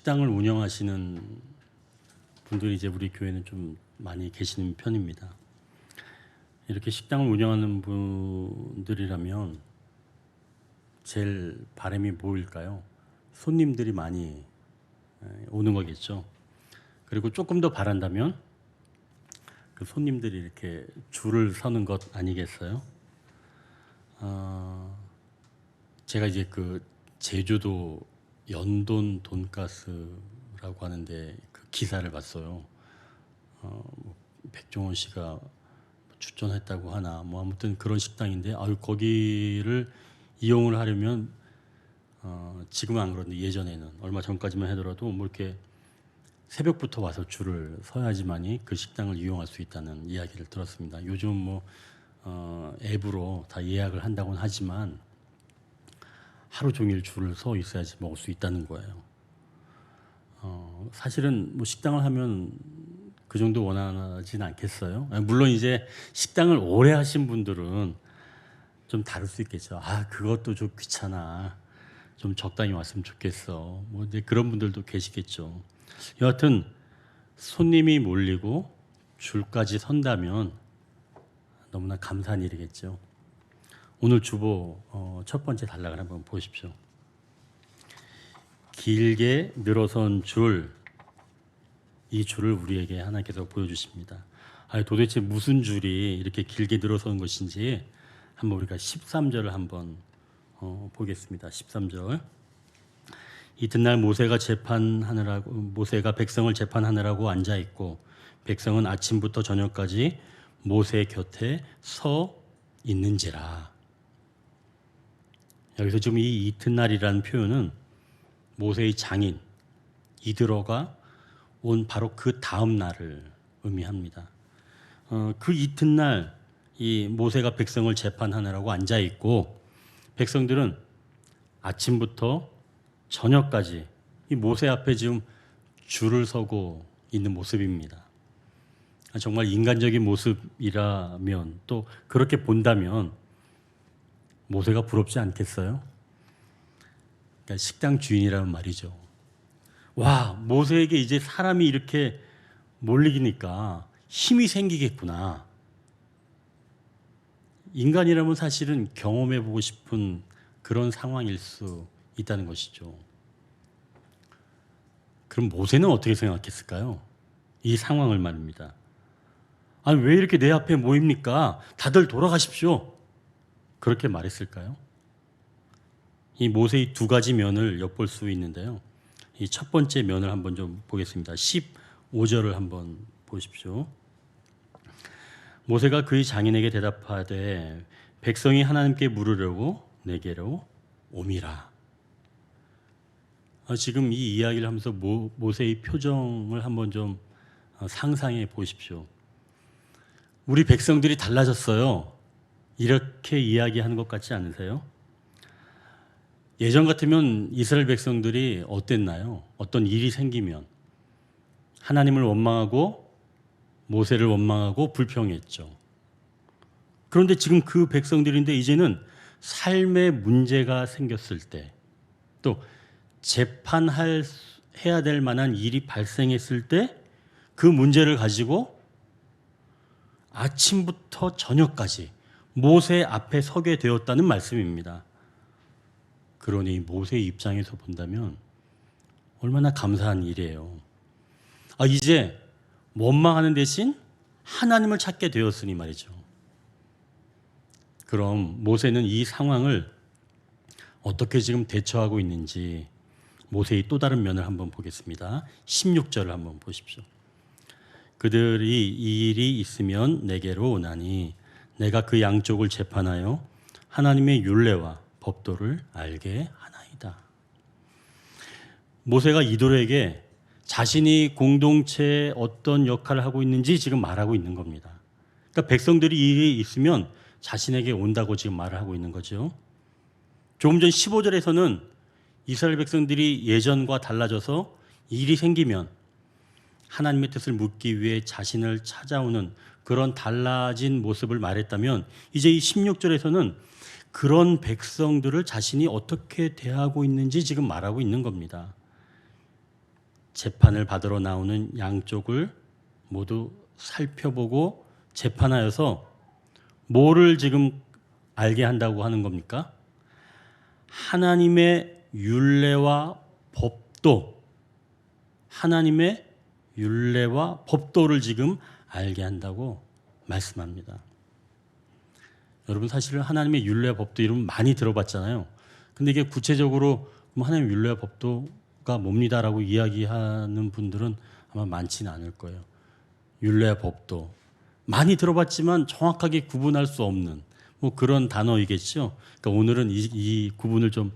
식당을 운영하시는 분들이 이제 우리 교회는 좀 많이 계시는 편입니다. 이렇게 식당을 운영하는 분들이라면 제일 바람이 뭐일까요? 손님들이 많이 오는 거겠죠. 그리고 조금 더 바란다면 그 손님들이 이렇게 줄을 서는 것 아니겠어요? 제가 이제 그 제주도 연돈 돈가스라고 하는데 그 기사를 봤어요. 백종원 씨가 추천했다고 하나 뭐 아무튼 그런 식당인데 거기를 이용을 하려면 지금은 안 그런데 예전에는 얼마 전까지만 하더라도 뭐 이렇게 새벽부터 와서 줄을 서야지만이 그 식당을 이용할 수 있다는 이야기를 들었습니다. 요즘 뭐 앱으로 다 예약을 한다고는 하지만 하루 종일 줄을 서 있어야지 먹을 수 있다는 거예요. 사실은 뭐 식당을 하면 그 정도 원하진 않겠어요. 물론 이제 식당을 오래 하신 분들은 좀 다를 수 있겠죠. 그것도 좀 귀찮아. 좀 적당히 왔으면 좋겠어. 뭐 이제 그런 분들도 계시겠죠. 여하튼 손님이 몰리고 줄까지 선다면 너무나 감사한 일이겠죠. 오늘 주보 첫 번째 단락을 한번 보십시오. 길게 늘어선 줄, 이 줄을 우리에게 하나님께서 보여주십니다. 도대체 무슨 줄이 이렇게 길게 늘어선 것인지 한번 우리가 13절을 한번 보겠습니다. 13절. 이튿날 모세가 백성을 재판하느라고 앉아 있고 백성은 아침부터 저녁까지 모세 곁에 서 있는지라. 여기서 지금 이 이튿날이라는 표현은 모세의 장인 이드로가 온 바로 그 다음 날을 의미합니다. 그 이튿날 이 모세가 백성을 재판하느라고 앉아 있고 백성들은 아침부터 저녁까지 이 모세 앞에 지금 줄을 서고 있는 모습입니다. 정말 인간적인 모습이라면 또 그렇게 본다면 모세가 부럽지 않겠어요? 그러니까 식당 주인이라는 말이죠. 와, 모세에게 이제 사람이 이렇게 몰리니까 힘이 생기겠구나. 인간이라면 사실은 경험해보고 싶은 그런 상황일 수 있다는 것이죠. 그럼 모세는 어떻게 생각했을까요? 이 상황을 말입니다. 왜 이렇게 내 앞에 모입니까? 다들 돌아가십시오. 그렇게 말했을까요? 이 모세의 두 가지 면을 엿볼 수 있는데요. 이 첫 번째 면을 한번 좀 보겠습니다. 15절을 한번 보십시오. 모세가 그의 장인에게 대답하되 백성이 하나님께 물으려고 내게로 옴이라. 지금 이 이야기를 하면서 모세의 표정을 한번 좀 상상해 보십시오. 우리 백성들이 달라졌어요. 이렇게 이야기하는 것 같지 않으세요? 예전 같으면 이스라엘 백성들이 어땠나요? 어떤 일이 생기면 하나님을 원망하고 모세를 원망하고 불평했죠. 그런데 지금 그 백성들인데 이제는 삶의 문제가 생겼을 때 또 해야 될 만한 일이 발생했을 때 그 문제를 가지고 아침부터 저녁까지 모세 앞에 서게 되었다는 말씀입니다. 그러니 모세의 입장에서 본다면 얼마나 감사한 일이에요. 이제 원망하는 대신 하나님을 찾게 되었으니 말이죠. 그럼 모세는 이 상황을 어떻게 지금 대처하고 있는지 모세의 또 다른 면을 한번 보겠습니다. 16절을 한번 보십시오. 그들이 이 일이 있으면 내게로 오나니 내가 그 양쪽을 재판하여 하나님의 율례와 법도를 알게 하나이다. 모세가 이들에게 자신이 공동체에 어떤 역할을 하고 있는지 지금 말하고 있는 겁니다. 그러니까 백성들이 이 일이 있으면 자신에게 온다고 지금 말을 하고 있는 거죠. 조금 전 15절에서는 이스라엘 백성들이 예전과 달라져서 일이 생기면 하나님의 뜻을 묻기 위해 자신을 찾아오는 그런 달라진 모습을 말했다면 이제 이 16절에서는 그런 백성들을 자신이 어떻게 대하고 있는지 지금 말하고 있는 겁니다. 재판을 받으러 나오는 양쪽을 모두 살펴보고 재판하여서 뭐를 지금 알게 한다고 하는 겁니까? 하나님의 율례와 법도, 하나님의 율례와 법도를 지금 알게 한다고 말씀합니다. 여러분 사실은 하나님의 율례와 법도 이름 많이 들어봤잖아요. 근데 이게 구체적으로 하나님의 율례와 법도가 뭡니다라고 이야기하는 분들은 아마 많지는 않을 거예요. 율례와 법도 많이 들어봤지만 정확하게 구분할 수 없는 뭐 그런 단어이겠죠. 그러니까 오늘은 이 구분을 좀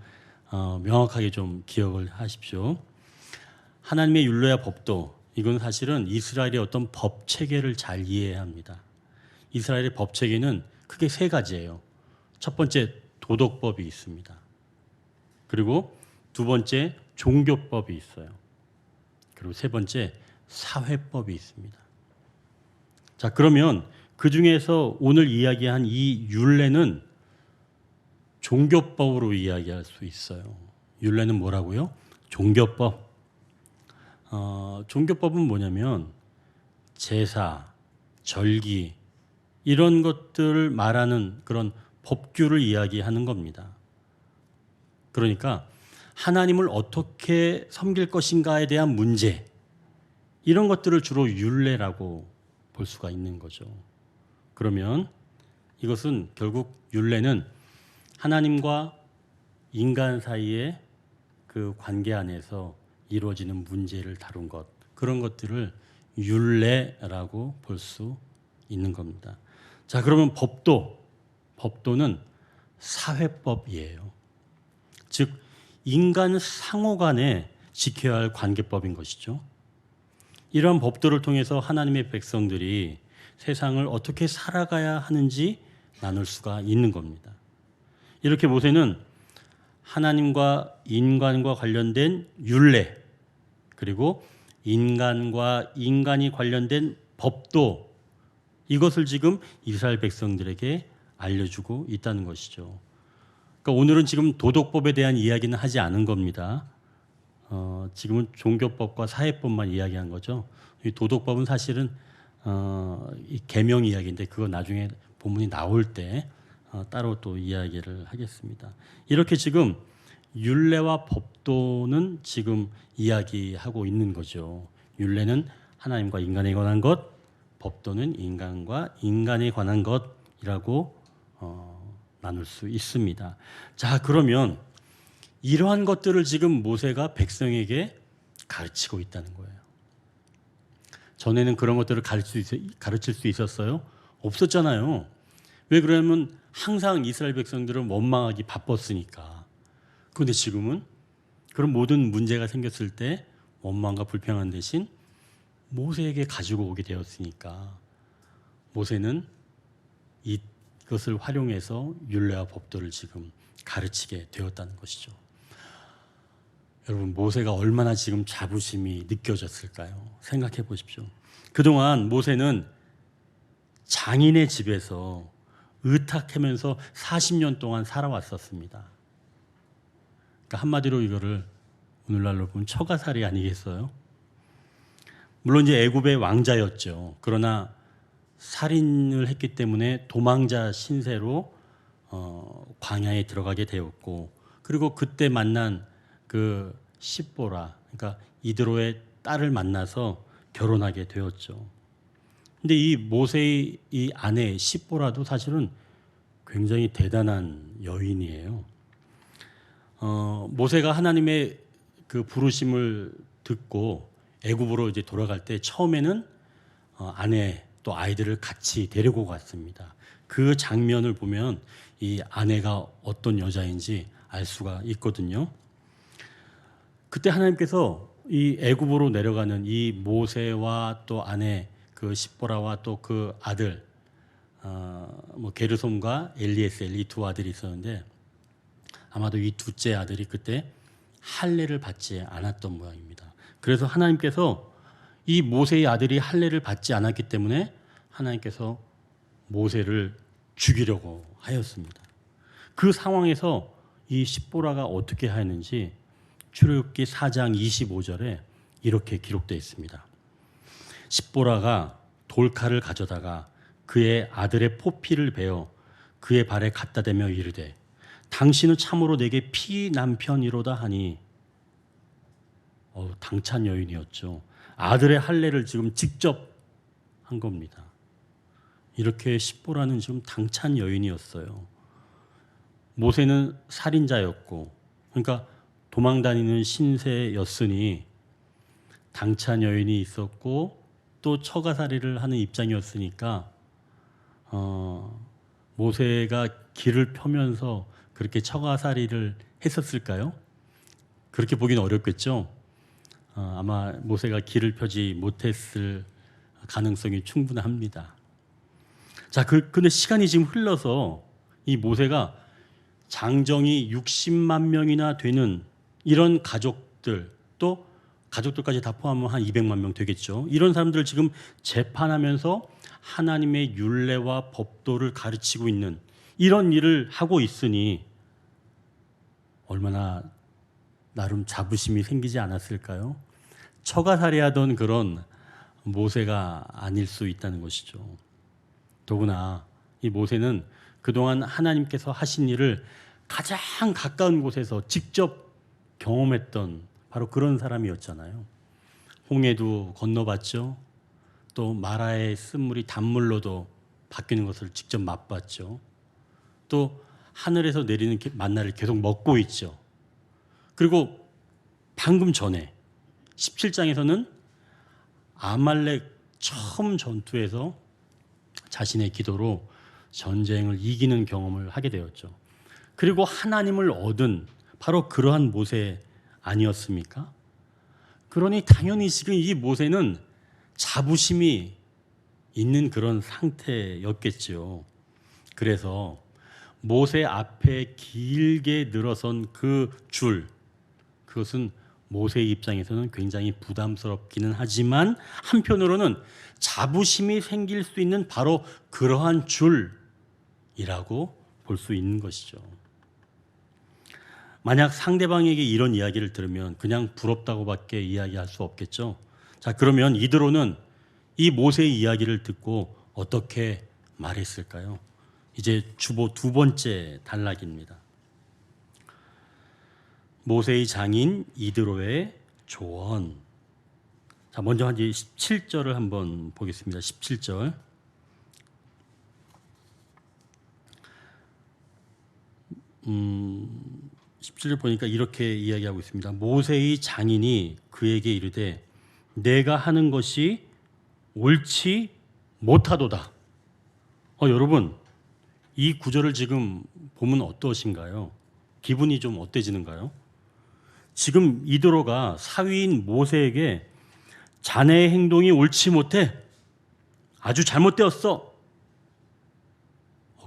명확하게 좀 기억을 하십시오. 하나님의 율례와 법도, 이건 사실은 이스라엘의 어떤 법 체계를 잘 이해해야 합니다. 이스라엘의 법 체계는 크게 세 가지예요. 첫 번째 도덕법이 있습니다. 그리고 두 번째 종교법이 있어요. 그리고 세 번째 사회법이 있습니다. 자, 그러면 그 중에서 오늘 이야기한 이 율례는 종교법으로 이야기할 수 있어요. 율례는 뭐라고요? 종교법. 종교법은 뭐냐면 제사, 절기 이런 것들을 말하는 그런 법규를 이야기하는 겁니다. 그러니까 하나님을 어떻게 섬길 것인가에 대한 문제, 이런 것들을 주로 율례라고 볼 수가 있는 거죠. 그러면 이것은 결국 율례는 하나님과 인간 사이의 그 관계 안에서 이루어지는 문제를 다룬 것, 그런 것들을 율례라고 볼 수 있는 겁니다. 자, 그러면 법도는 사회법이에요. 즉 인간 상호 간에 지켜야 할 관계법인 것이죠. 이러한 법도를 통해서 하나님의 백성들이 세상을 어떻게 살아가야 하는지 나눌 수가 있는 겁니다. 이렇게 모세는 하나님과 인간과 관련된 율례, 그리고 인간과 인간이 관련된 법도, 이것을 지금 이스라엘 백성들에게 알려주고 있다는 것이죠. 그러니까 오늘은 지금 도덕법에 대한 이야기는 하지 않은 겁니다. 지금은 종교법과 사회법만 이야기한 거죠. 이 도덕법은 사실은 이 계명 이야기인데 그거 나중에 본문이 나올 때 따로 또 이야기를 하겠습니다. 이렇게 지금 율례와 법도는 지금 이야기하고 있는 거죠. 율례는 하나님과 인간에 관한 것, 법도는 인간과 인간에 관한 것이라고 나눌 수 있습니다. 자, 그러면 이러한 것들을 지금 모세가 백성에게 가르치고 있다는 거예요. 전에는 그런 것들을 가르칠 수 있었어요? 없었잖아요. 왜 그러냐면 항상 이스라엘 백성들은 원망하기 바빴으니까. 그런데 지금은 그런 모든 문제가 생겼을 때 원망과 불평한 대신 모세에게 가지고 오게 되었으니까 모세는 이것을 활용해서 율례와 법도를 지금 가르치게 되었다는 것이죠. 여러분, 모세가 얼마나 지금 자부심이 느껴졌을까요? 생각해 보십시오. 그동안 모세는 장인의 집에서 의탁하면서 40년 동안 살아왔었습니다. 그러니까 한마디로 이거를 오늘날로 보면 처가살이 아니겠어요? 물론 이제 애굽의 왕자였죠. 그러나 살인을 했기 때문에 도망자 신세로 광야에 들어가게 되었고, 그리고 그때 만난 그 십보라, 그러니까 이드로의 딸을 만나서 결혼하게 되었죠. 근데 이 모세의 이 아내 십보라도 사실은 굉장히 대단한 여인이에요. 모세가 하나님의 그 부르심을 듣고 애굽으로 이제 돌아갈 때 처음에는 아내 또 아이들을 같이 데리고 갔습니다. 그 장면을 보면 이 아내가 어떤 여자인지 알 수가 있거든요. 그때 하나님께서 이 애굽으로 내려가는 이 모세와 또 아내 그 십보라와 또 그 아들 뭐 게르솜과 엘리에셀, 이 두 아들이 있었는데 아마도 이 둘째 아들이 그때 할례를 받지 않았던 모양입니다. 그래서 하나님께서 이 모세의 아들이 할례를 받지 않았기 때문에 하나님께서 모세를 죽이려고 하였습니다. 그 상황에서 이 십보라가 어떻게 하였는지 출애굽기 4장 25절에 이렇게 기록되어 있습니다. 십보라가 돌칼을 가져다가 그의 아들의 포피를 베어 그의 발에 갖다 대며 이르되 당신은 참으로 내게 피남편이로다 하니 당찬 여인이었죠. 아들의 할례를 지금 직접 한 겁니다. 이렇게 십보라는 지금 당찬 여인이었어요. 모세는 살인자였고, 그러니까 도망다니는 신세였으니 당찬 여인이 있었고 또 처가살이를 하는 입장이었으니까 모세가 길을 펴면서 그렇게 처가살이를 했었을까요? 그렇게 보기는 어렵겠죠. 아마 모세가 길을 펴지 못했을 가능성이 충분합니다. 자, 근데 시간이 지금 흘러서 이 모세가 장정이 60만 명이나 되는 이런 가족들, 또 가족들까지 다 포함하면 한 200만 명 되겠죠. 이런 사람들을 지금 재판하면서 하나님의 율례와 법도를 가르치고 있는 이런 일을 하고 있으니 얼마나 나름 자부심이 생기지 않았을까요? 처가살이하던 그런 모세가 아닐 수 있다는 것이죠. 더구나 이 모세는 그동안 하나님께서 하신 일을 가장 가까운 곳에서 직접 경험했던 바로 그런 사람이었잖아요. 홍해도 건너봤죠. 또 마라의 쓴물이 단물로도 바뀌는 것을 직접 맛봤죠. 또 하늘에서 내리는 만나를 계속 먹고 있죠. 그리고 방금 전에 17장에서는 아말렉 처음 전투에서 자신의 기도로 전쟁을 이기는 경험을 하게 되었죠. 그리고 하나님을 얻은 바로 그러한 모세 아니었습니까? 그러니 당연히 지금 이 모세는 자부심이 있는 그런 상태였겠죠. 그래서 모세 앞에 길게 늘어선 그 줄, 그것은 모세의 입장에서는 굉장히 부담스럽기는 하지만 한편으로는 자부심이 생길 수 있는 바로 그러한 줄이라고 볼 수 있는 것이죠. 만약 상대방에게 이런 이야기를 들으면 그냥 부럽다고밖에 이야기할 수 없겠죠. 자, 그러면 이드로는 이 모세의 이야기를 듣고 어떻게 말했을까요? 이제 주보 두 번째 단락입니다. 모세의 장인 이드로의 조언. 자, 먼저 이제 17절을 한번 보겠습니다. 17절. 17절 보니까 이렇게 이야기하고 있습니다. 모세의 장인이 그에게 이르되 내가 하는 것이 옳지 못하도다. 여러분, 이 구절을 지금 보면 어떠신가요? 기분이 좀 어때지는가요? 지금 이드로가 사위인 모세에게 자네의 행동이 옳지 못해. 아주 잘못되었어.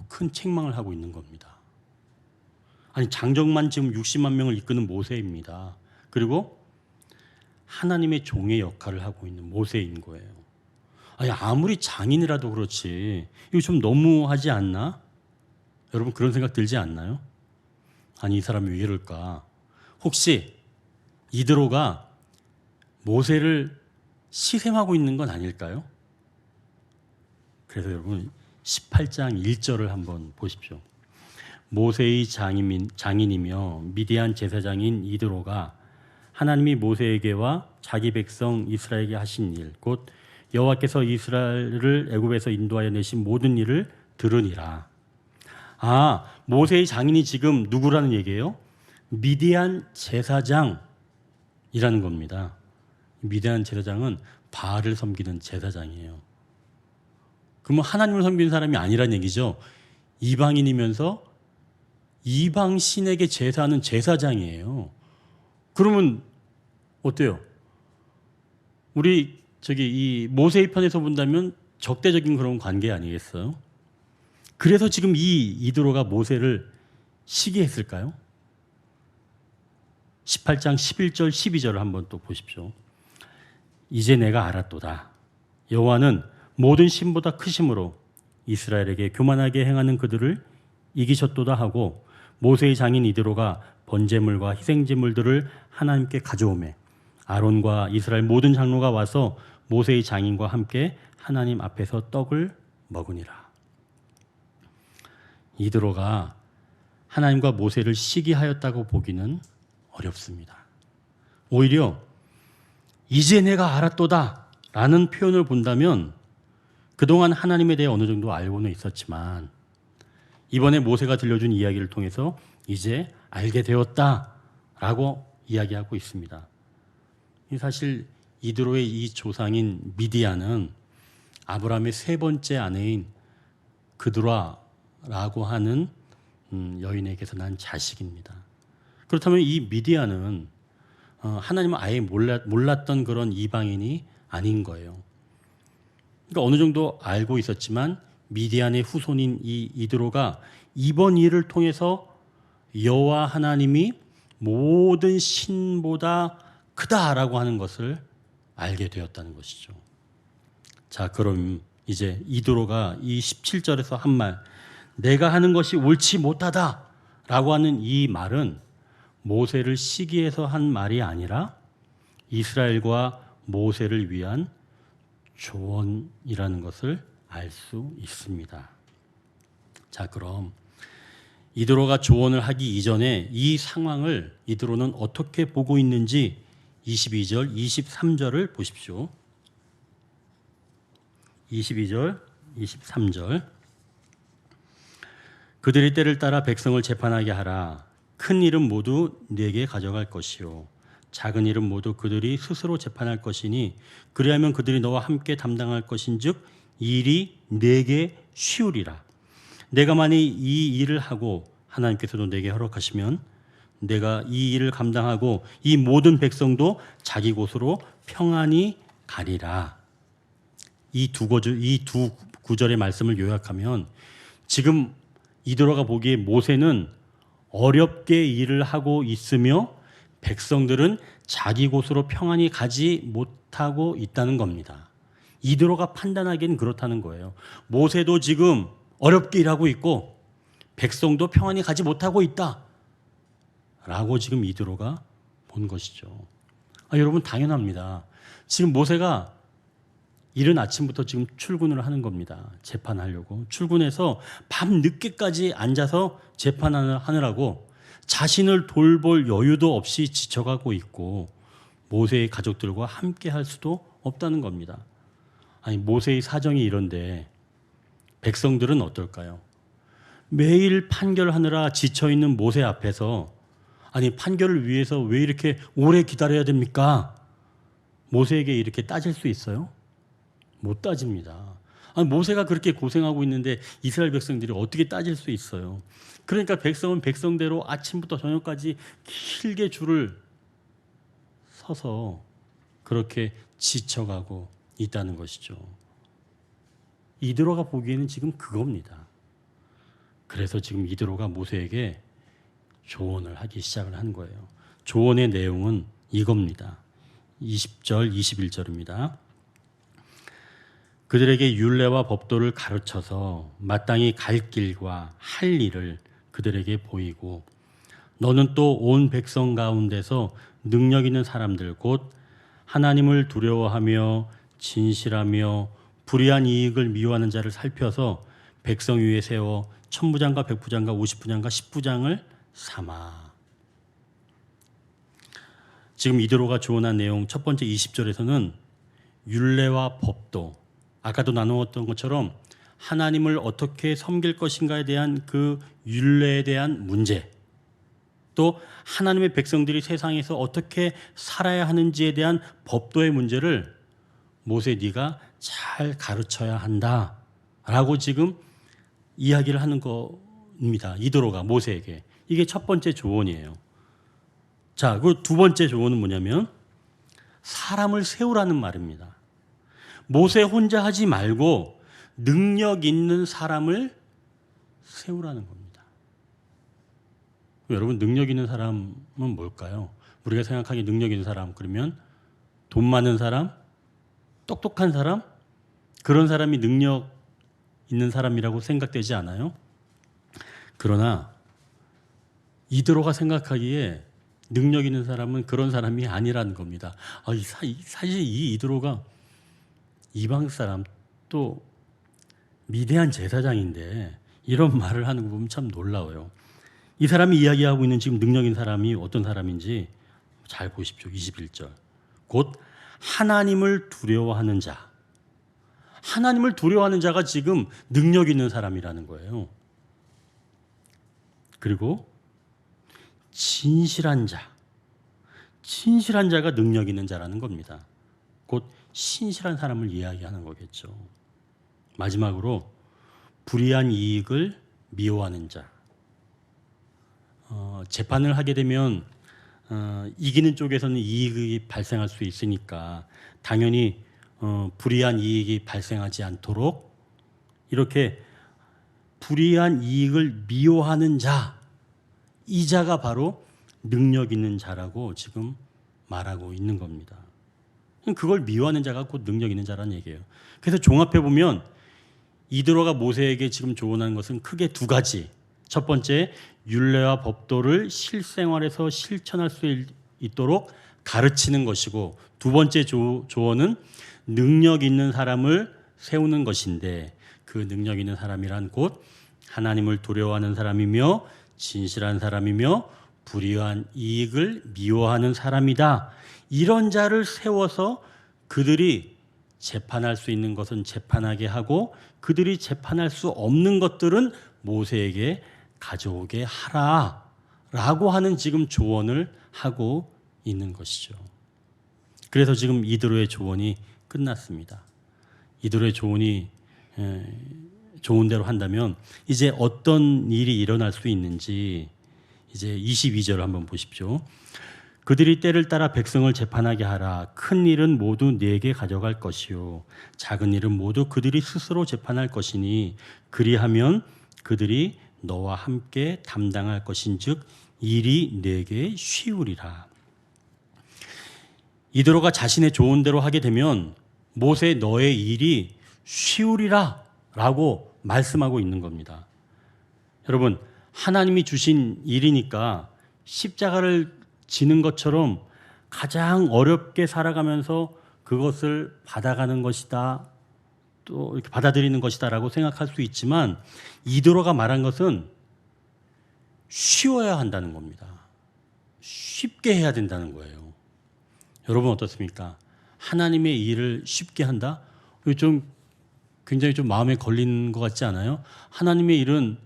큰 책망을 하고 있는 겁니다. 아니, 장정만 지금 60만 명을 이끄는 모세입니다. 그리고 하나님의 종의 역할을 하고 있는 모세인 거예요. 아니, 아무리 장인이라도 그렇지 이거 좀 너무하지 않나? 여러분 그런 생각 들지 않나요? 아니, 이 사람이 왜 이럴까? 혹시 이드로가 모세를 시샘하고 있는 건 아닐까요? 그래서 여러분 18장 1절을 한번 보십시오. 모세의 장인이며 미디안 제사장인 이드로가 하나님이 모세에게와 자기 백성 이스라엘에게 하신 일, 곧 여호와께서 이스라엘을 애굽에서 인도하여 내신 모든 일을 들으니라. 모세의 장인이 지금 누구라는 얘기예요? 미디안 제사장이라는 겁니다. 미디안 제사장은 바알을 섬기는 제사장이에요. 그러면 하나님을 섬기는 사람이 아니란 얘기죠. 이방인이면서 이방 신에게 제사하는 제사장이에요. 그러면 어때요? 우리 이 모세의 편에서 본다면 적대적인 그런 관계 아니겠어요? 그래서 지금 이 이드로가 모세를 시기했을까요? 18장 11절 12절을 한번 또 보십시오. 이제 내가 알았도다. 여호와는 모든 신보다 크심으로 이스라엘에게 교만하게 행하는 그들을 이기셨도다 하고 모세의 장인 이드로가 번제물과 희생제물들을 하나님께 가져오매 아론과 이스라엘 모든 장로가 와서 모세의 장인과 함께 하나님 앞에서 떡을 먹으니라. 이드로가 하나님과 모세를 시기하였다고 보기는 어렵습니다. 오히려 이제 내가 알았도다 라는 표현을 본다면 그동안 하나님에 대해 어느 정도 알고는 있었지만 이번에 모세가 들려준 이야기를 통해서 이제 알게 되었다라고 이야기하고 있습니다. 사실 이드로의 이 조상인 미디안은 아브라함의 세 번째 아내인 그드라라고 하는 여인에게서 난 자식입니다. 그렇다면 이 미디안은 하나님을 아예 몰랐던 그런 이방인이 아닌 거예요. 그러니까 어느 정도 알고 있었지만 미디안의 후손인 이 이드로가 이번 일을 통해서 여호와 하나님이 모든 신보다 크다라고 하는 것을 알게 되었다는 것이죠. 자, 그럼 이제 이드로가 이 17절에서 한 말, 내가 하는 것이 옳지 못하다라고 하는 이 말은 모세를 시기해서 한 말이 아니라 이스라엘과 모세를 위한 조언이라는 것을 알 수 있습니다. 자, 그럼 이드로가 조언을 하기 이전에 이 상황을 이드로는 어떻게 보고 있는지 22절, 23절을 보십시오. 22절, 23절. 그들이 때를 따라 백성을 재판하게 하라. 큰 일은 모두 네게 가져갈 것이요 작은 일은 모두 그들이 스스로 재판할 것이니 그리하면 그들이 너와 함께 담당할 것인즉 일이 네게 쉬우리라. 내가 만일 이 일을 하고 하나님께서도 내게 허락하시면 내가 이 일을 감당하고 이 모든 백성도 자기 곳으로 평안히 가리라. 이 두 구절의 말씀을 요약하면 지금 이드로가 보기에 모세는 어렵게 일을 하고 있으며 백성들은 자기 곳으로 평안히 가지 못하고 있다는 겁니다. 이드로가 판단하기엔 그렇다는 거예요. 모세도 지금 어렵게 일하고 있고 백성도 평안히 가지 못하고 있다 라고 지금 이드로가 본 것이죠. 여러분, 당연합니다. 지금 모세가 이른 아침부터 지금 출근을 하는 겁니다. 재판하려고. 출근해서 밤 늦게까지 앉아서 재판하느라고 자신을 돌볼 여유도 없이 지쳐가고 있고 모세의 가족들과 함께 할 수도 없다는 겁니다. 아니, 모세의 사정이 이런데 백성들은 어떨까요? 매일 판결하느라 지쳐있는 모세 앞에서 아니, 판결을 위해서 왜 이렇게 오래 기다려야 됩니까? 모세에게 이렇게 따질 수 있어요? 못 따집니다. 아니, 모세가 그렇게 고생하고 있는데 이스라엘 백성들이 어떻게 따질 수 있어요? 그러니까 백성은 백성대로 아침부터 저녁까지 길게 줄을 서서 그렇게 지쳐가고 있다는 것이죠. 이드로가 보기에는 지금 그겁니다. 그래서 지금 이드로가 모세에게 조언을 하기 시작을 한 거예요. 조언의 내용은 이겁니다. 20절, 21절입니다. 그들에게 율례와 법도를 가르쳐서 마땅히 갈 길과 할 일을 그들에게 보이고 너는 또 온 백성 가운데서 능력 있는 사람들 곧 하나님을 두려워하며 진실하며 불의한 이익을 미워하는 자를 살펴서 백성 위에 세워 천부장과 백부장과 50부장과 10부장을 삼아. 지금 이드로가 조언한 내용 첫 번째 20절에서는 율례와 법도, 아까도 나누었던 것처럼 하나님을 어떻게 섬길 것인가에 대한 그 율례에 대한 문제, 또 하나님의 백성들이 세상에서 어떻게 살아야 하는지에 대한 법도의 문제를 모세, 네가 잘 가르쳐야 한다라고 지금 이야기를 하는 겁니다. 이드로가 모세에게. 이게 첫 번째 조언이에요. 자, 그 두 번째 조언은 뭐냐면 사람을 세우라는 말입니다. 모세 혼자 하지 말고 능력 있는 사람을 세우라는 겁니다. 여러분, 능력 있는 사람은 뭘까요? 우리가 생각하기에 능력 있는 사람, 그러면 돈 많은 사람, 똑똑한 사람, 그런 사람이 능력 있는 사람이라고 생각되지 않아요? 그러나 이드로가 생각하기에 능력 있는 사람은 그런 사람이 아니라는 겁니다. 사실 이 이드로가 이방 사람 또 미대한 제사장인데 이런 말을 하는 거 보면 참 놀라워요. 이 사람이 이야기하고 있는 지금 능력 있는 사람이 어떤 사람인지 잘 보십시오. 21절. 곧 하나님을 두려워하는 자. 하나님을 두려워하는 자가 지금 능력 있는 사람이라는 거예요. 그리고 진실한 자. 진실한 자가 능력 있는 자라는 겁니다. 곧 신실한 사람을 이야기하는 거겠죠. 마지막으로 불의한 이익을 미워하는 자. 재판을 하게 되면 이기는 쪽에서는 이익이 발생할 수 있으니까 당연히 불의한 이익이 발생하지 않도록 이렇게 불의한 이익을 미워하는 자, 이 자가 바로 능력 있는 자라고 지금 말하고 있는 겁니다. 그걸 미워하는 자가 곧 능력 있는 자라는 얘기예요. 그래서 종합해 보면 이드로가 모세에게 지금 조언하는 것은 크게 두 가지. 첫 번째, 율례와 법도를 실생활에서 실천할 수 있도록 가르치는 것이고, 두 번째 조언은 능력 있는 사람을 세우는 것인데, 그 능력 있는 사람이란 곧 하나님을 두려워하는 사람이며 진실한 사람이며 불의한 이익을 미워하는 사람이다. 이런 자를 세워서 그들이 재판할 수 있는 것은 재판하게 하고 그들이 재판할 수 없는 것들은 모세에게 가져오게 하라라고 하는 지금 조언을 하고 있는 것이죠. 그래서 지금 이드로의 조언이 끝났습니다. 이드로의 조언이 좋은 대로 한다면 이제 어떤 일이 일어날 수 있는지 이제 22절을 한번 보십시오. 그들이 때를 따라 백성을 재판하게 하라. 큰 일은 모두 네게 가져갈 것이요 작은 일은 모두 그들이 스스로 재판할 것이니 그리하면 그들이 너와 함께 담당할 것인즉 일이 네게 쉬우리라. 이드로가 자신의 좋은 대로 하게 되면 모세 너의 일이 쉬우리라 라고 말씀하고 있는 겁니다. 여러분, 하나님이 주신 일이니까 십자가를 지는 것처럼 가장 어렵게 살아가면서 그것을 받아가는 것이다, 또 이렇게 받아들이는 것이다라고 생각할 수 있지만 이드로가 말한 것은 쉬워야 한다는 겁니다. 쉽게 해야 된다는 거예요. 여러분 어떻습니까? 하나님의 일을 쉽게 한다? 굉장히 좀 마음에 걸리는 것 같지 않아요? 하나님의 일은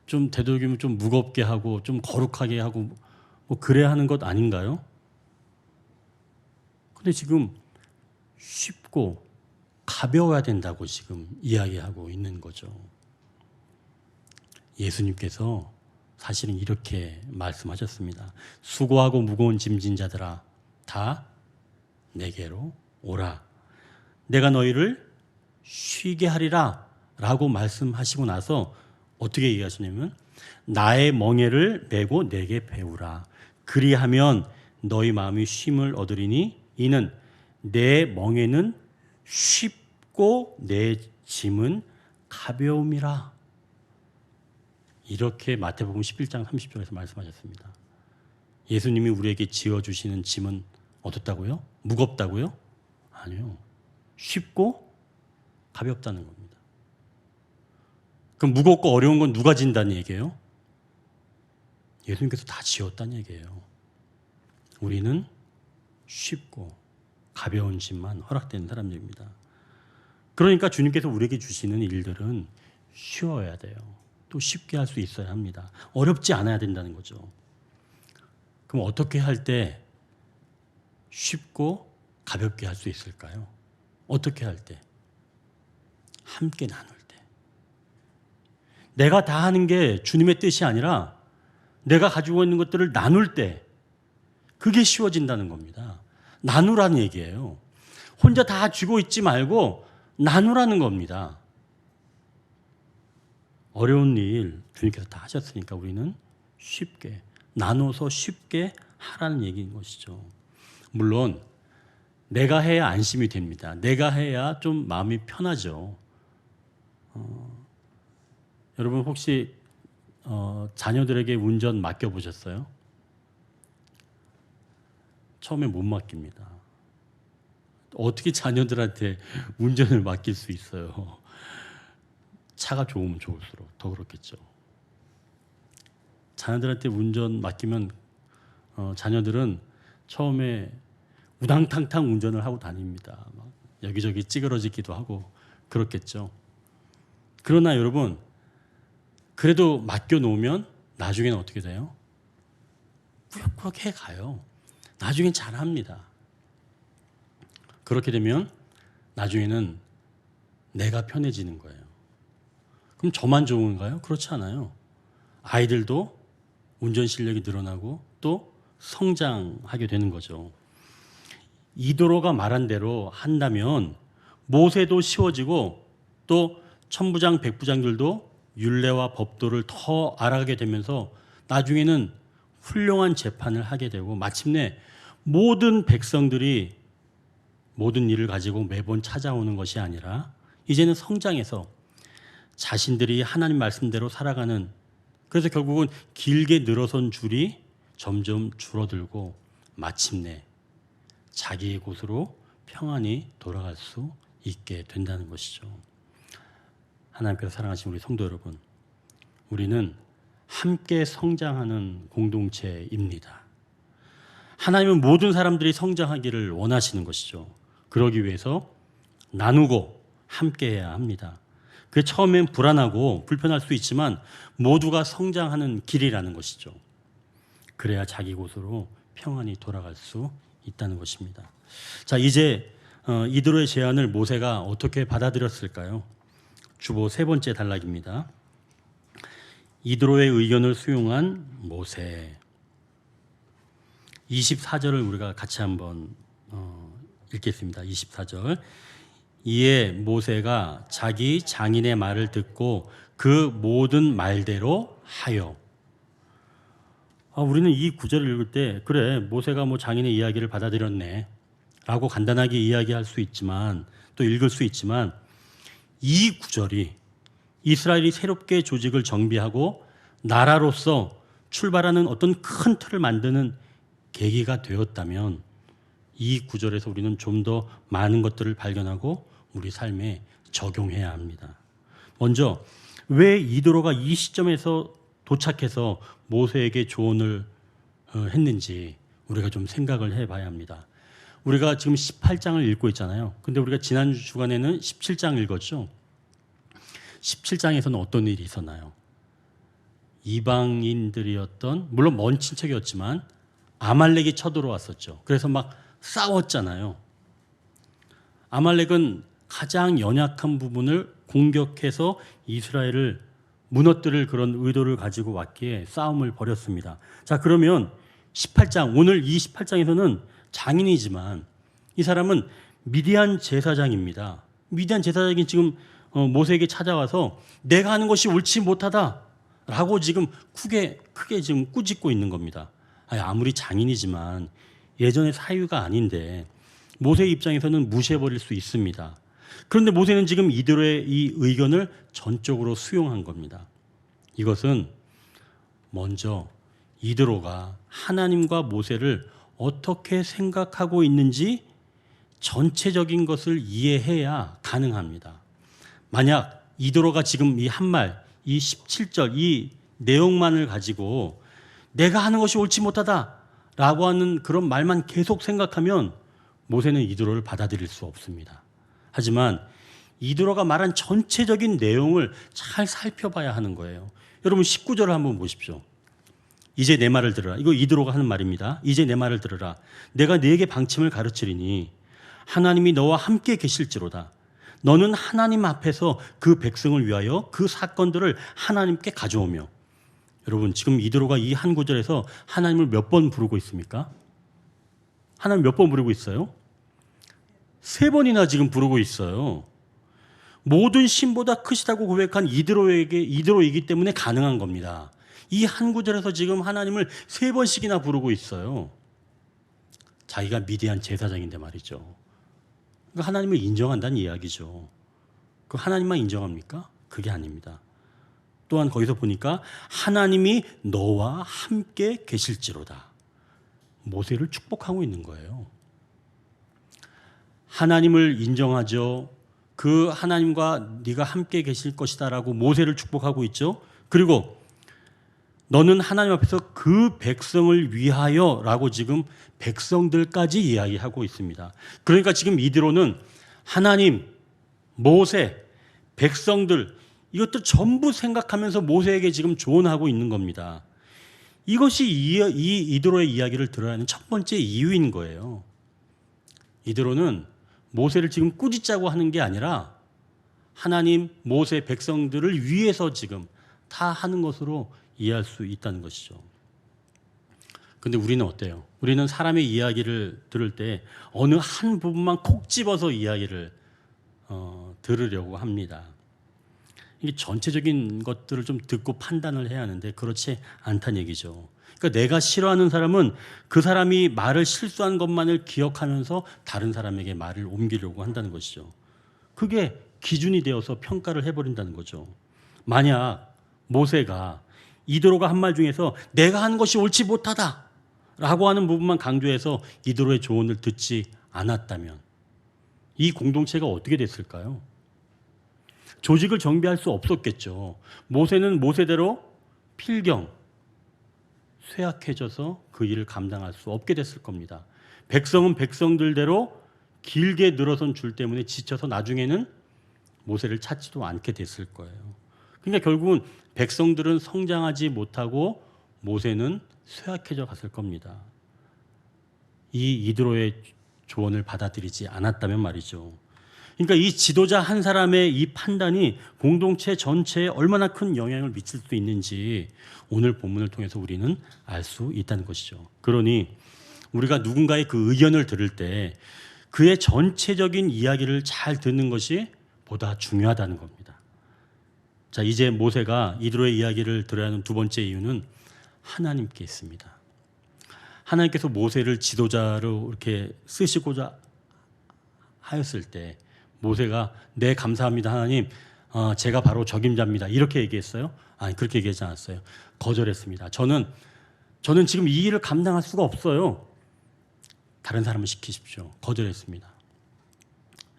좀 되도록이면 좀 무겁게 하고 좀 거룩하게 하고 뭐 그래야 하는 것 아닌가요? 근데 지금 쉽고 가벼워야 된다고 지금 이야기하고 있는 거죠. 예수님께서 사실은 이렇게 말씀하셨습니다. 수고하고 무거운 짐진 자들아 다 내게로 오라. 내가 너희를 쉬게 하리라 라고 말씀하시고 나서 어떻게 얘기하시냐면 나의 멍에를 메고 내게 배우라. 그리하면 너희 마음이 쉼을 얻으리니 이는 내 멍에는 쉽고 내 짐은 가벼움이라. 이렇게 마태복음 11장 30절에서 말씀하셨습니다. 예수님이 우리에게 지어주시는 짐은 어떻다고요? 무겁다고요? 아니요. 쉽고 가볍다는 겁니다. 그럼 무겁고 어려운 건 누가 진다는 얘기예요? 예수님께서 다 지었다는 얘기예요. 우리는 쉽고 가벼운 짐만 허락되는 사람들입니다. 그러니까 주님께서 우리에게 주시는 일들은 쉬워야 돼요. 또 쉽게 할 수 있어야 합니다. 어렵지 않아야 된다는 거죠. 그럼 어떻게 할 때 쉽고 가볍게 할 수 있을까요? 어떻게 할 때? 함께 나눌 때. 내가 다 하는 게 주님의 뜻이 아니라 내가 가지고 있는 것들을 나눌 때 그게 쉬워진다는 겁니다. 나누라는 얘기예요. 혼자 다 쥐고 있지 말고 나누라는 겁니다. 어려운 일 주님께서 다 하셨으니까 우리는 쉽게 나눠서 쉽게 하라는 얘기인 것이죠. 물론 내가 해야 안심이 됩니다. 내가 해야 좀 마음이 편하죠. 여러분 혹시 자녀들에게 운전 맡겨보셨어요? 처음에 못 맡깁니다. 어떻게 자녀들한테 운전을 맡길 수 있어요? 차가 좋으면 좋을수록 더 그렇겠죠. 자녀들한테 운전 맡기면 자녀들은 처음에 우당탕탕 운전을 하고 다닙니다. 막 여기저기 찌그러지기도 하고 그렇겠죠. 그러나 여러분, 그래도 맡겨놓으면 나중에는 어떻게 돼요? 꾸역꾸역 해가요. 나중엔 잘합니다. 그렇게 되면 나중에는 내가 편해지는 거예요. 그럼 저만 좋은가요? 그렇지 않아요. 아이들도 운전 실력이 늘어나고 또 성장하게 되는 거죠. 이도로가 말한 대로 한다면 모세도 쉬워지고 또 천부장 백부장들도 율례와 법도를 더 알아가게 되면서 나중에는 훌륭한 재판을 하게 되고 마침내 모든 백성들이 모든 일을 가지고 매번 찾아오는 것이 아니라 이제는 성장해서 자신들이 하나님 말씀대로 살아가는, 그래서 결국은 길게 늘어선 줄이 점점 줄어들고 마침내 자기의 곳으로 평안히 돌아갈 수 있게 된다는 것이죠. 하나님께서 사랑하신 우리 성도 여러분, 우리는 함께 성장하는 공동체입니다. 하나님은 모든 사람들이 성장하기를 원하시는 것이죠. 그러기 위해서 나누고 함께해야 합니다. 그게 처음엔 불안하고 불편할 수 있지만 모두가 성장하는 길이라는 것이죠. 그래야 자기 곳으로 평안히 돌아갈 수 있다는 것입니다. 자, 이제 이드로의 제안을 모세가 어떻게 받아들였을까요? 주보 세 번째 단락입니다. 이드로의 의견을 수용한 모세. 24절을 우리가 같이 한번 읽겠습니다. 24절. 이에 모세가 자기 장인의 말을 듣고 그 모든 말대로 하여. 우리는 이 구절을 읽을 때 그래, 모세가 뭐 장인의 이야기를 받아들였네 라고 간단하게 이야기할 수 있지만, 또 읽을 수 있지만, 이 구절이 이스라엘이 새롭게 조직을 정비하고 나라로서 출발하는 어떤 큰 틀을 만드는 계기가 되었다면 이 구절에서 우리는 좀 더 많은 것들을 발견하고 우리 삶에 적용해야 합니다. 먼저 왜 이드로가 이 시점에서 도착해서 모세에게 조언을 했는지 우리가 좀 생각을 해봐야 합니다. 우리가 지금 18장을 읽고 있잖아요. 근데 우리가 지난 주간에는 17장 읽었죠. 17장에서는 어떤 일이 있었나요? 이방인들이었던, 물론 먼 친척이었지만 아말렉이 쳐들어왔었죠. 그래서 막 싸웠잖아요. 아말렉은 가장 연약한 부분을 공격해서 이스라엘을 무너뜨릴 그런 의도를 가지고 왔기에 싸움을 벌였습니다. 자, 그러면 18장, 오늘 이 18장에서는 장인이지만 이 사람은 미디안 제사장입니다. 미디안 제사장이 지금 모세에게 찾아와서 내가 하는 것이 옳지 못하다 라고 지금 크게 지금 꾸짖고 있는 겁니다. 아무리 장인이지만 예전의 사유가 아닌데 모세의 입장에서는 무시해버릴 수 있습니다. 그런데 모세는 지금 이들의 이 의견을 전적으로 수용한 겁니다. 이것은 먼저 이드로가 하나님과 모세를 어떻게 생각하고 있는지 전체적인 것을 이해해야 가능합니다. 만약 이드로가 지금 이 한 말, 이 17절 이 내용만을 가지고 내가 하는 것이 옳지 못하다 라고 하는 그런 말만 계속 생각하면 모세는 이드로를 받아들일 수 없습니다. 하지만 이드로가 말한 전체적인 내용을 잘 살펴봐야 하는 거예요. 여러분 19절을 한번 보십시오. 이제 내 말을 들으라. 이거 이드로가 하는 말입니다. 이제 내 말을 들으라. 내가 네게 방침을 가르치리니 하나님이 너와 함께 계실지로다. 너는 하나님 앞에서 그 백성을 위하여 그 사건들을 하나님께 가져오며. 여러분 지금 이드로가 이 한 구절에서 하나님을 몇 번 부르고 있습니까? 하나님 몇 번 부르고 있어요? 3번이나 지금 부르고 있어요. 모든 신보다 크시다고 고백한 이드로이기 때문에 가능한 겁니다. 이 한 구절에서 지금 하나님을 3번씩이나 부르고 있어요. 자기가 미디안 제사장인데 말이죠. 그러니까 하나님을 인정한다는 이야기죠. 그 하나님만 인정합니까? 그게 아닙니다. 또한 거기서 보니까 하나님이 너와 함께 계실지로다. 모세를 축복하고 있는 거예요. 하나님을 인정하죠. 그 하나님과 네가 함께 계실 것이다라고 모세를 축복하고 있죠. 그리고 너는 하나님 앞에서 그 백성을 위하여라고 지금 백성들까지 이야기하고 있습니다. 그러니까 지금 이드로는 하나님, 모세, 백성들 이것도 전부 생각하면서 모세에게 지금 조언하고 있는 겁니다. 이것이 이 이드로의 이야기를 들어야 하는 첫 번째 이유인 거예요. 이드로는 모세를 지금 꾸짖자고 하는 게 아니라 하나님, 모세, 백성들을 위해서 지금 다 하는 것으로 이해할 수 있다는 것이죠. 근데 우리는 어때요? 우리는 사람의 이야기를 들을 때 어느 한 부분만 콕 집어서 이야기를 들으려고 합니다. 이게 전체적인 것들을 좀 듣고 판단을 해야 하는데 그렇지 않다는 얘기죠. 그러니까 내가 싫어하는 사람은 그 사람이 말을 실수한 것만을 기억하면서 다른 사람에게 말을 옮기려고 한다는 것이죠. 그게 기준이 되어서 평가를 해버린다는 거죠. 만약 모세가 이드로가 한 말 중에서 내가 하는 것이 옳지 못하다 라고 하는 부분만 강조해서 이드로의 조언을 듣지 않았다면 이 공동체가 어떻게 됐을까요? 조직을 정비할 수 없었겠죠. 모세는 모세대로 필경, 쇠약해져서 그 일을 감당할 수 없게 됐을 겁니다. 백성은 백성들대로 길게 늘어선 줄 때문에 지쳐서 나중에는 모세를 찾지도 않게 됐을 거예요. 그러니까 결국은 백성들은 성장하지 못하고 모세는 쇠약해져 갔을 겁니다. 이 이드로의 조언을 받아들이지 않았다면 말이죠. 그러니까 이 지도자 한 사람의 이 판단이 공동체 전체에 얼마나 큰 영향을 미칠 수 있는지 오늘 본문을 통해서 우리는 알 수 있다는 것이죠. 그러니 우리가 누군가의 그 의견을 들을 때 그의 전체적인 이야기를 잘 듣는 것이 보다 중요하다는 겁니다. 자, 이제 모세가 이드로의 이야기를 들어야 하는 두 번째 이유는 하나님께 있습니다. 하나님께서 모세를 지도자로 이렇게 쓰시고자 하였을 때 모세가 네 감사합니다 하나님 제가 바로 적임자입니다 이렇게 얘기했어요? 아니 그렇게 얘기하지 않았어요. 거절했습니다. 저는 지금 이 일을 감당할 수가 없어요. 다른 사람을 시키십시오. 거절했습니다.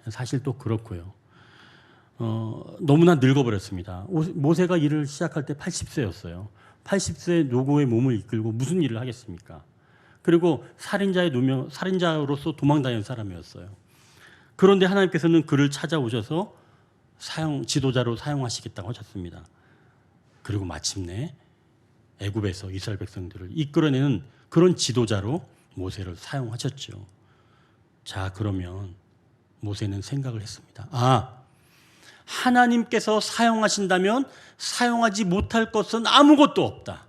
사실 또 그렇고요. 너무나 늙어버렸습니다. 모세가 일을 시작할 때 80세였어요. 80세 노고의 몸을 이끌고 무슨 일을 하겠습니까? 그리고 살인자로서 도망다니는 사람이었어요. 그런데 하나님께서는 그를 찾아오셔서 지도자로 사용하시겠다고 하셨습니다. 그리고 마침내 애굽에서 이스라엘 백성들을 이끌어내는 그런 지도자로 모세를 사용하셨죠. 자, 그러면 모세는 생각을 했습니다. 하나님께서 사용하신다면 사용하지 못할 것은 아무것도 없다.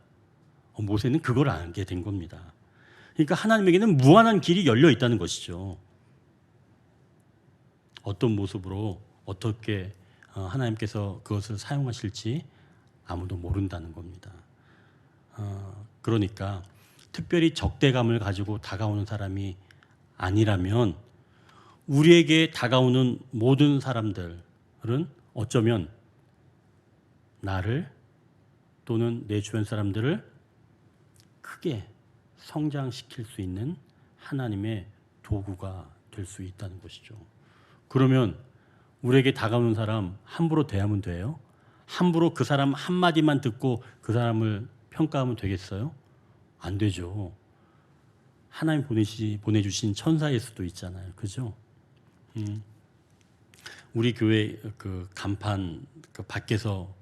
모세는 그걸 알게 된 겁니다. 그러니까 하나님에게는 무한한 길이 열려 있다는 것이죠. 어떤 모습으로 어떻게 하나님께서 그것을 사용하실지 아무도 모른다는 겁니다. 그러니까 특별히 적대감을 가지고 다가오는 사람이 아니라면 우리에게 다가오는 모든 사람들은 어쩌면 나를 또는 내 주변 사람들을 크게 성장시킬 수 있는 하나님의 도구가 될 수 있다는 것이죠. 그러면 우리에게 다가오는 사람 함부로 대하면 돼요? 함부로 그 사람 한마디만 듣고 그 사람을 평가하면 되겠어요? 안 되죠. 하나님 보내주신 천사일 수도 있잖아요. 그죠? 우리 교회 그 간판 그 밖에서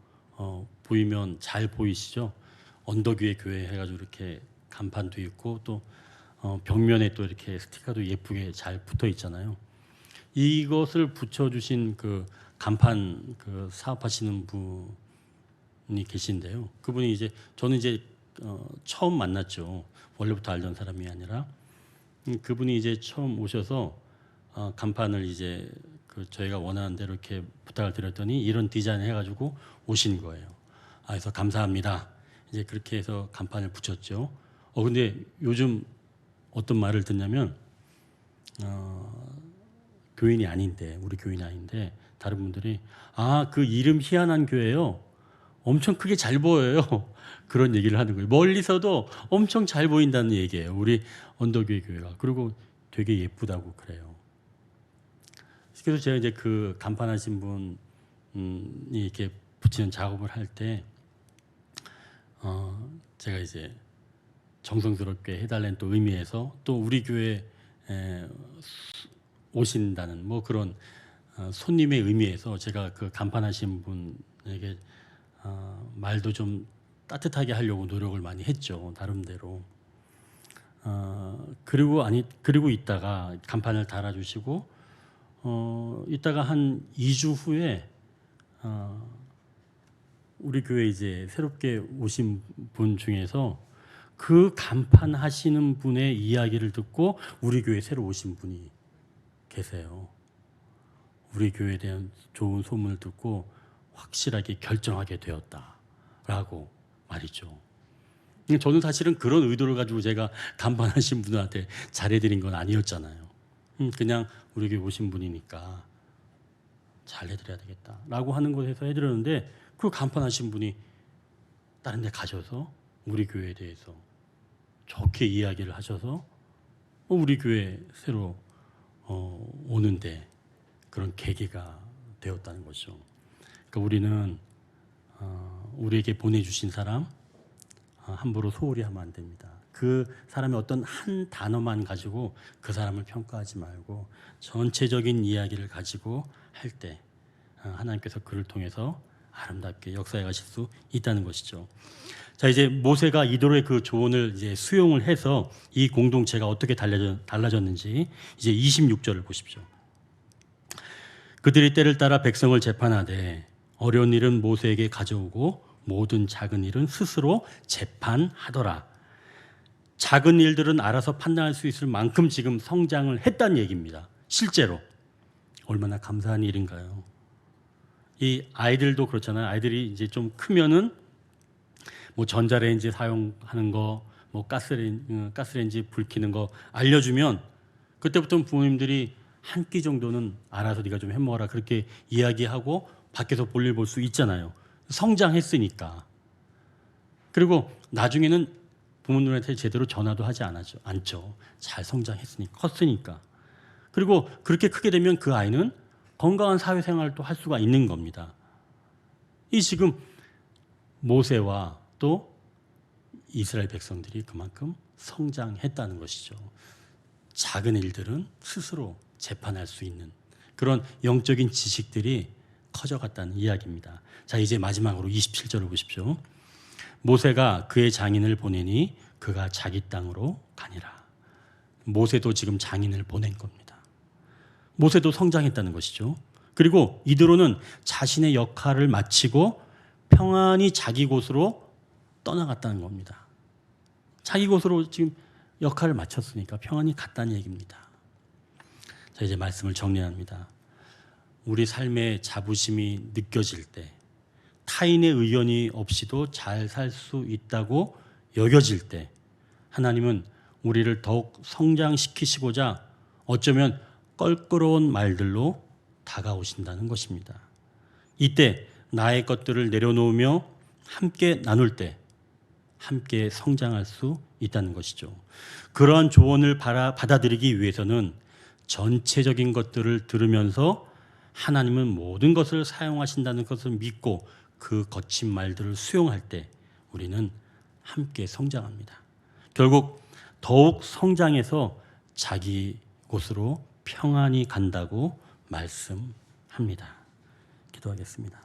보이면 잘 보이시죠? 언덕 위에 교회 해가지고 이렇게 간판도 있고 또 벽면에 또 이렇게 스티커도 예쁘게 잘 붙어 있잖아요. 이것을 붙여주신 그 간판 그 사업하시는 분이 계신데요. 그분이 저는 처음 만났죠. 원래부터 알던 사람이 아니라 그분이 처음 오셔서 간판을 저희가 원하는 대로 이렇게 부탁을 드렸더니 이런 디자인 해가지고 오신 거예요. 그래서 감사합니다. 그렇게 해서 간판을 붙였죠. 근데 요즘 어떤 말을 듣냐면 교인이 아닌데 우리 교인이 아닌데 다른 분들이 그 이름 희한한 교회요. 엄청 크게 잘 보여요. 그런 얘기를 하는 거예요. 멀리서도 엄청 잘 보인다는 얘기예요. 우리 언덕교회 교회가. 그리고 되게 예쁘다고 그래요. 그래서 제가 이제 그 간판하신 분이 이렇게 붙이는 작업을 할 때 제가 이제 정성스럽게 해달라는 또 의미에서 또 우리 교회에 오신다는 뭐 그런 손님의 의미에서 제가 그 간판하신 분에게 말도 좀 따뜻하게 하려고 노력을 많이 했죠. 나름대로. 그리고 있다가 간판을 달아주시고 있다가 한 2주 후에 우리 교회 이제 새롭게 오신 분 중에서 그 간판 하시는 분의 이야기를 듣고 우리 교회 새로 오신 분이 계세요. 우리 교회에 대한 좋은 소문을 듣고 확실하게 결정하게 되었다라고 말이죠. 저는 사실은 그런 의도를 가지고 제가 간판하신 분한테 잘해드린 건 아니었잖아요. 그냥 우리 교회 오신 분이니까 잘해드려야 되겠다라고 하는 곳에서 해드렸는데 그 간판하신 분이 다른 데 가셔서 우리 교회에 대해서 좋게 이야기를 하셔서 우리 교회 새로 오는데 그런 계기가 되었다는 거죠. 그러니까 우리는 우리에게 보내주신 사람 함부로 소홀히 하면 안 됩니다. 그 사람의 어떤 한 단어만 가지고 그 사람을 평가하지 말고 전체적인 이야기를 가지고 할 때 하나님께서 그를 통해서 아름답게 역사해 가실 수 있다는 것이죠. 자, 이제 모세가 이도로의 그 조언을 이제 수용을 해서 이 공동체가 어떻게 달라졌는지 이제 26절을 보십시오. 그들이 때를 따라 백성을 재판하되 어려운 일은 모세에게 가져오고 모든 작은 일은 스스로 재판하더라. 작은 일들은 알아서 판단할 수 있을 만큼 지금 성장을 했다는 얘기입니다. 실제로 얼마나 감사한 일인가요? 이 아이들도 그렇잖아요. 아이들이 이제 좀 크면은 뭐 전자레인지 사용하는 거, 뭐 가스레인지 불 켜는 거 알려주면 그때부터 부모님들이 한 끼 정도는 알아서 네가 좀 해먹어라 그렇게 이야기하고 밖에서 볼일 볼 수 있잖아요. 성장했으니까. 그리고 나중에는 부모님한테 제대로 전화도 하지 않죠. 잘 성장했으니까, 컸으니까. 그리고 그렇게 크게 되면 그 아이는 건강한 사회생활도 할 수가 있는 겁니다. 이 지금 모세와 또 이스라엘 백성들이 그만큼 성장했다는 것이죠. 작은 일들은 스스로 재판할 수 있는 그런 영적인 지식들이 커져갔다는 이야기입니다. 자, 이제 마지막으로 27절을 보십시오. 모세가 그의 장인을 보내니 그가 자기 땅으로 가니라. 모세도 지금 장인을 보낸 겁니다. 모세도 성장했다는 것이죠. 그리고 이드로는 자신의 역할을 마치고 평안히 자기 곳으로 떠나갔다는 겁니다. 자기 곳으로 지금 역할을 마쳤으니까 평안히 갔다는 얘기입니다. 자, 이제 말씀을 정리합니다. 우리 삶의 자부심이 느껴질 때, 타인의 의견이 없이도 잘 살 수 있다고 여겨질 때 하나님은 우리를 더욱 성장시키시고자 어쩌면 껄끄러운 말들로 다가오신다는 것입니다. 이때 나의 것들을 내려놓으며 함께 나눌 때 함께 성장할 수 있다는 것이죠. 그러한 조언을 받아들이기 위해서는 전체적인 것들을 들으면서 하나님은 모든 것을 사용하신다는 것을 믿고 그 거친 말들을 수용할 때 우리는 함께 성장합니다. 결국 더욱 성장해서 자기 곳으로 평안히 간다고 말씀합니다. 기도하겠습니다.